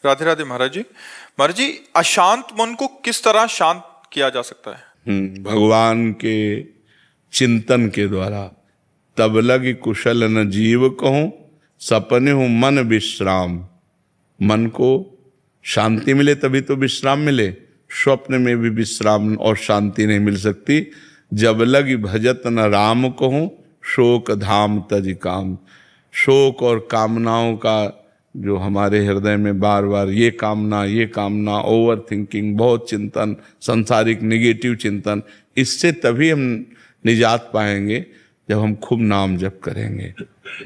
राधे राधे महाराज जी। महाराज जी, अशांत मन को किस तरह शांत किया जा सकता है? भगवान के चिंतन के द्वारा। तब लगी कुशल न जीव कहूं, सपने हूं मन विश्राम। मन को शांति मिले तभी तो विश्राम मिले। स्वप्न में भी विश्राम और शांति नहीं मिल सकती। जब लगी भजत न राम कहूं, शोक धाम तज काम। शोक और कामनाओं का जो हमारे हृदय में बार बार ये कामना, ओवर थिंकिंग, बहुत चिंतन, संसारिक निगेटिव चिंतन, इससे तभी हम निजात पाएंगे जब हम खूब नाम जप करेंगे।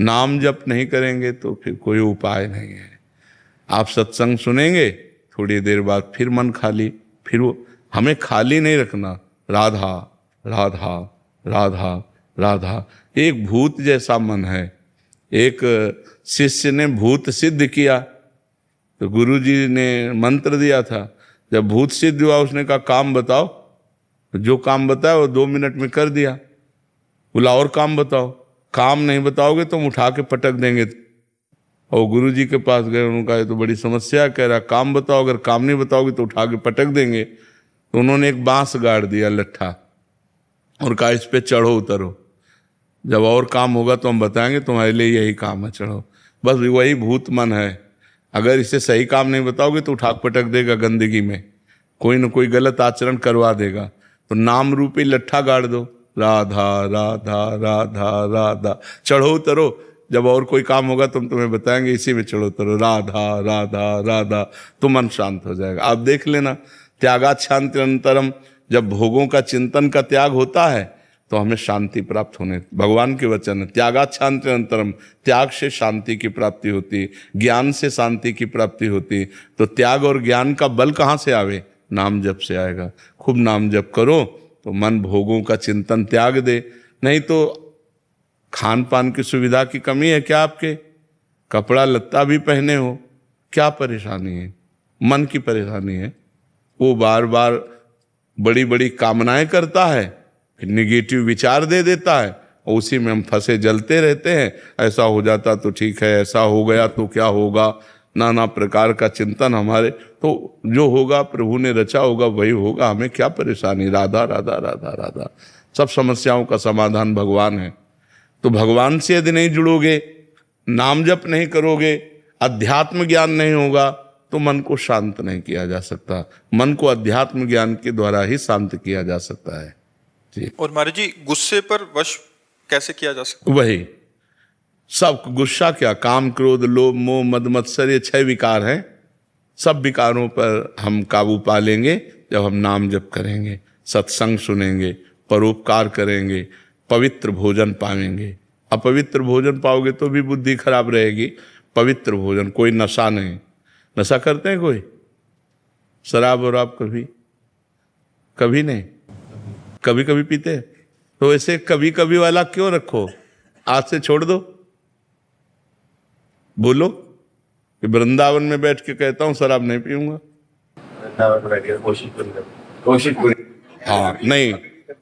नाम जप नहीं करेंगे तो फिर कोई उपाय नहीं है। आप सत्संग सुनेंगे, थोड़ी देर बाद फिर मन खाली, फिर वो हमें खाली नहीं रखना। राधा राधा राधा राधा। एक भूत जैसा मन है। एक शिष्य ने भूत सिद्ध किया तो गुरुजी ने मंत्र दिया था। जब भूत सिद्ध हुआ उसने कहा काम बताओ, तो जो काम बताया वो 2 मिनट में कर दिया। बोला और काम बताओ। काम नहीं बताओगे तो हम उठा के पटक देंगे। और गुरुजी के पास गए, उन्होंने कहा ये तो बड़ी समस्या, कह रहा काम बताओ, अगर काम नहीं बताओगे तो उठा के पटक देंगे। तो उन्होंने एक बांस गाड़ दिया लट्ठा और कहा इस पे चढ़ो उतरो, जब और काम होगा तो हम बताएंगे, तुम्हारे लिए यही काम है, चढ़ो। बस वही भूत मन है। अगर इसे सही काम नहीं बताओगे तो उठा पटक देगा गंदगी में, कोई न कोई गलत आचरण करवा देगा। तो नाम रूपी लट्ठा गाड़ दो, राधा राधा राधा राधा, चढ़ो उतरो, जब और कोई काम होगा तो हम तुम्हें बताएंगे, इसी में चढ़ो उतरो, राधा राधा राधा, तो मन शांत हो जाएगा। आप देख लेना, त्यागात शांति अनंतरम। जब भोगों का चिंतन का त्याग होता है तो हमें शांति प्राप्त होने, भगवान के वचन है, त्यागात शांति अनंतरम। त्याग से शांति की प्राप्ति होती, ज्ञान से शांति की प्राप्ति होती। तो त्याग और ज्ञान का बल कहाँ से आवे? नाम जप से आएगा। खूब नाम जप करो तो मन भोगों का चिंतन त्याग दे। नहीं तो खान पान की सुविधा की कमी है क्या आपके? कपड़ा लत्ता भी पहने हो, क्या परेशानी है? मन की परेशानी है। वो बार बार बड़ी बड़ी कामनाएं करता है, फिर निगेटिव विचार दे देता है और उसी में हम फंसे जलते रहते हैं। ऐसा हो जाता तो ठीक है, ऐसा हो गया तो क्या होगा, नाना प्रकार का चिंतन हमारे। तो जो होगा प्रभु ने रचा होगा वही होगा, हमें क्या परेशानी? राधा राधा राधा राधा। सब समस्याओं का समाधान भगवान है। तो भगवान से यदि नहीं जुड़ोगे, नाम जप नहीं करोगे, अध्यात्म ज्ञान नहीं होगा तो मन को शांत नहीं किया जा सकता। मन को अध्यात्म ज्ञान के द्वारा ही शांत किया जा सकता है। और महाराज जी, गुस्से पर वश कैसे किया जा सकता? वही सब गुस्सा क्या, काम क्रोध लोभ मोह मद मत्सर, ये 6 विकार हैं। सब विकारों पर हम काबू पा लेंगे जब हम नाम जप करेंगे, सत्संग सुनेंगे, परोपकार करेंगे, पवित्र भोजन पाएंगे। अपवित्र भोजन पाओगे तो भी बुद्धि खराब रहेगी। पवित्र भोजन, कोई नशा नहीं। नशा करते हैं कोई? शराब और आप कभी नहीं, कभी कभी पीते। तो ऐसे कभी कभी वाला क्यों रखो? आज से छोड़ दो। बोलो कि वृंदावन में बैठ के कहता हूं शराब नहीं पीऊंगा। कोशिश पूरी। हाँ नहीं,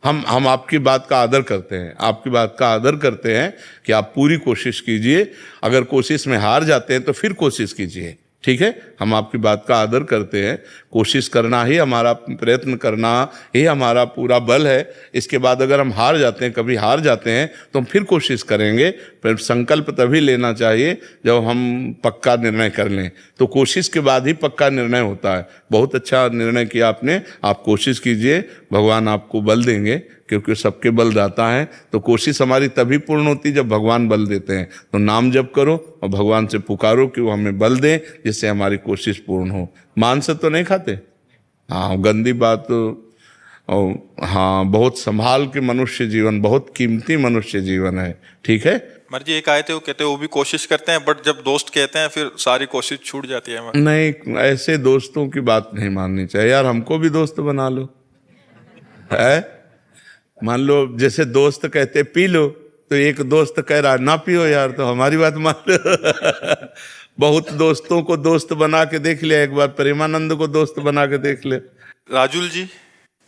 हम आपकी बात का आदर करते हैं, आपकी बात का आदर करते हैं कि आप पूरी कोशिश कीजिए। अगर कोशिश में हार जाते हैं तो फिर कोशिश कीजिए, ठीक है? हम आपकी बात का आदर करते हैं। कोशिश करना ही हमारा, प्रयत्न करना ही हमारा पूरा बल है। इसके बाद अगर हम हार जाते हैं, कभी हार जाते हैं, तो हम फिर कोशिश करेंगे। फिर संकल्प तभी लेना चाहिए जब हम पक्का निर्णय कर लें। तो कोशिश के बाद ही पक्का निर्णय होता है। बहुत अच्छा निर्णय किया आपने। आप कोशिश कीजिए, भगवान आपको बल देंगे, क्योंकि सबके बल दाता है। तो कोशिश हमारी तभी पूर्ण होती जब भगवान बल देते हैं। तो नाम जप करो और भगवान से पुकारो कि वो हमें बल दें, जिससे हमारी कोशिश पूर्ण हो। मांस तो नहीं खाते? हाँ, गंदी बात। और हाँ, बहुत संभाल के मनुष्य जीवन, बहुत कीमती मनुष्य जीवन है, ठीक है? महाराज जी, एक आए थे, वो कहते हैं वो भी कोशिश करते हैं, बट जब दोस्त कहते हैं फिर सारी कोशिश छूट जाती है। नहीं, ऐसे दोस्तों की बात नहीं माननी चाहिए यार। हमको भी दोस्त बना लो, है? मान लो जैसे दोस्त कहते पी लो, तो एक दोस्त कह रहा ना पियो यार, तो हमारी बात मान लो। बहुत दोस्तों को दोस्त बना के देख लिया, एक बार प्रेमानंद को दोस्त बना के देख ले। राजुल जी,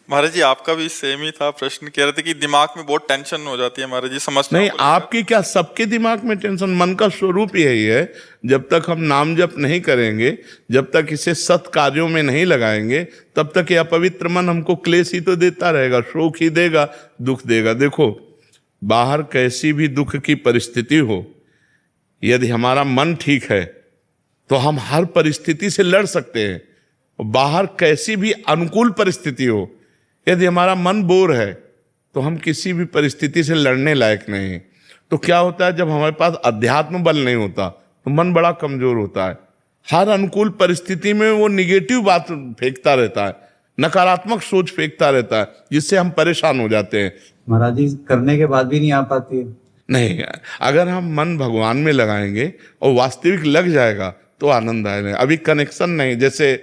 महाराज जी आपका भी सेम ही था प्रश्न, कह रहे थे कि दिमाग में बहुत टेंशन हो जाती है महाराज जी समस्या नहीं, आपकी क्या, सबके दिमाग में टेंशन, मन का स्वरूप यही है। जब तक हम नाम जप नहीं करेंगे, जब तक इसे सत् कार्यों में नहीं लगाएंगे, तब तक ये अपवित्र मन हमको क्लेश ही तो देता रहेगा, शोक ही देगा, दुख देगा। देखो, बाहर कैसी भी दुख की परिस्थिति हो, यदि हमारा मन ठीक है तो हम हर परिस्थिति से लड़ सकते हैं। बाहर कैसी भी अनुकूल परिस्थिति हो, यदि हमारा मन बोर है तो हम किसी भी परिस्थिति से लड़ने लायक नहीं। तो क्या होता है, जब हमारे पास अध्यात्म बल नहीं होता तो मन बड़ा कमजोर होता है। हर अनुकूल परिस्थिति में वो निगेटिव बात फेंकता रहता है, नकारात्मक सोच फेंकता रहता है, जिससे हम परेशान हो जाते हैं। महाराज जी करने के बाद भी नहीं आ पाती है। नहीं, अगर हम मन भगवान में लगाएंगे और वास्तविक लग जाएगा तो आनंद आएगा। अभी कनेक्शन नहीं, जैसे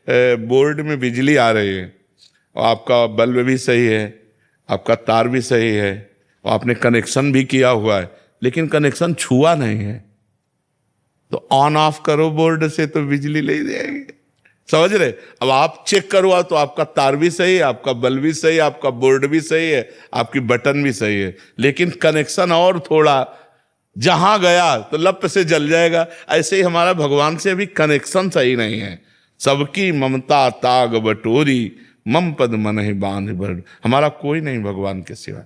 बोर्ड में बिजली आ रही है और आपका बल्ब भी सही है, आपका तार भी सही है और आपने कनेक्शन भी किया हुआ है, लेकिन कनेक्शन छुआ नहीं है, तो ऑन ऑफ करो बोर्ड से तो बिजली ले जाएगी। समझ रहे? अब आप चेक करवा तो आपका तार भी सही है, आपका बल्ब भी सही है, आपका बोर्ड भी सही है, आपकी बटन भी सही है, लेकिन कनेक्शन और थोड़ा जहां गया तो लप से जल जाएगा। ऐसे ही हमारा भगवान से अभी कनेक्शन सही नहीं है। सबकी ममता ताग बटोरी, मम पद मन ही बांध भर। हमारा कोई नहीं भगवान के सिवा,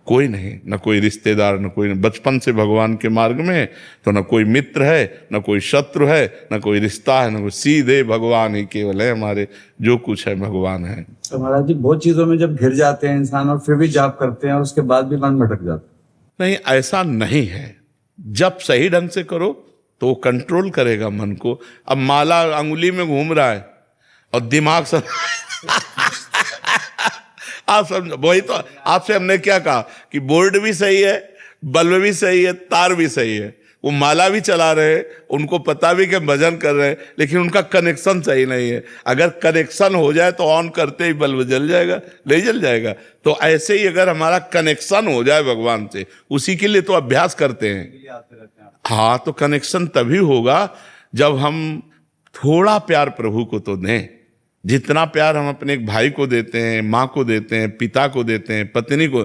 कोई नहीं, न कोई रिश्तेदार, न कोई, बचपन से भगवान के मार्ग में तो न कोई मित्र है, न कोई शत्रु है, न कोई रिश्ता है, न कोई, सीधे भगवान ही केवल है हमारे, जो कुछ है भगवान है। तो महाराज जी बहुत चीजों में जब घिर जाते हैं इंसान और फिर भी जाप करते हैं और उसके बाद भी मन भटक जाता है। नहीं, ऐसा नहीं है। जब सही ढंग से करो तो वो कंट्रोल करेगा मन को। अब माला अंगुली में घूम रहा है और दिमाग सब आप समझो, वही तो आपसे हमने क्या कहा कि बोर्ड भी सही है, बल्ब भी सही है, तार भी सही है, वो माला भी चला रहे, उनको पता भी कि भजन कर रहे हैं, लेकिन उनका कनेक्शन सही नहीं है। अगर कनेक्शन हो जाए तो ऑन करते ही बल्ब जल जाएगा, नहीं जल जाएगा? तो ऐसे ही अगर हमारा कनेक्शन हो जाए भगवान से, उसी के लिए तो अभ्यास करते हैं। हाँ, तो कनेक्शन तभी होगा जब हम थोड़ा प्यार प्रभु को तो दें। जितना प्यार हम अपने एक भाई को देते हैं, माँ को देते हैं, पिता को देते हैं, पत्नी को,